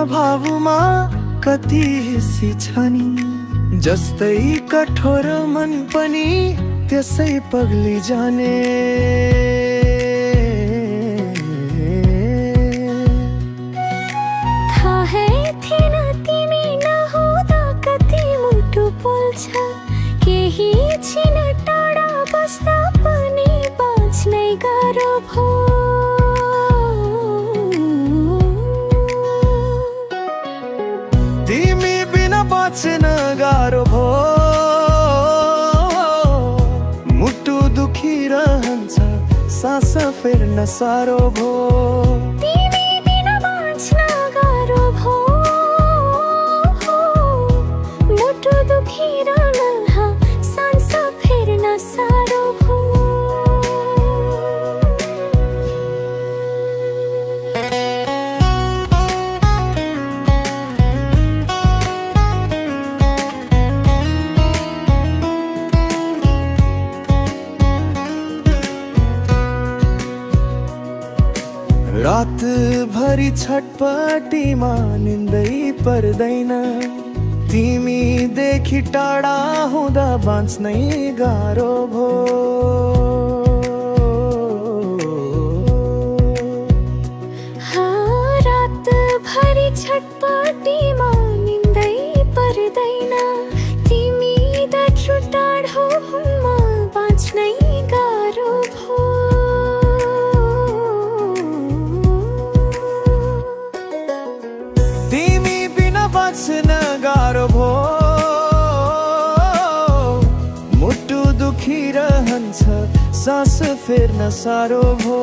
भावमा कति हिस्सी छ नि, जस्तै कठोर मन पनि त्यसै पग्ली जाने। थाहै थिएन तिमी नहुँदा कति मुटु पोल्छ, केही छिन टाढा बस्दा पनि बाँच्नै गाह्रो भो। तिमी बिना बाँच्न गाह्रो भो, मुटु दुखिरहन्छ, सास फेर्न साह्रो भो। तिमी बिना बाँच्न गाह्रो भो, मुटु दुखिरहन्छ, सास फेर्न साह्रो भो। रात भरि छटपटीमा निन्दै पर्दैन, तिमी देखि टाढा हुँदा बाँच्नै गाह्रो भो। रात भरि छटपटीमा निन्दै पर्दैन, तिमी देखि टाढो हुँदा बाँच्नै गाह्रो भो। तिमी बिना बाँच्न गाह्रो भो, मुटु दुखिरहन्छ, सास फेर्न साह्रो भो।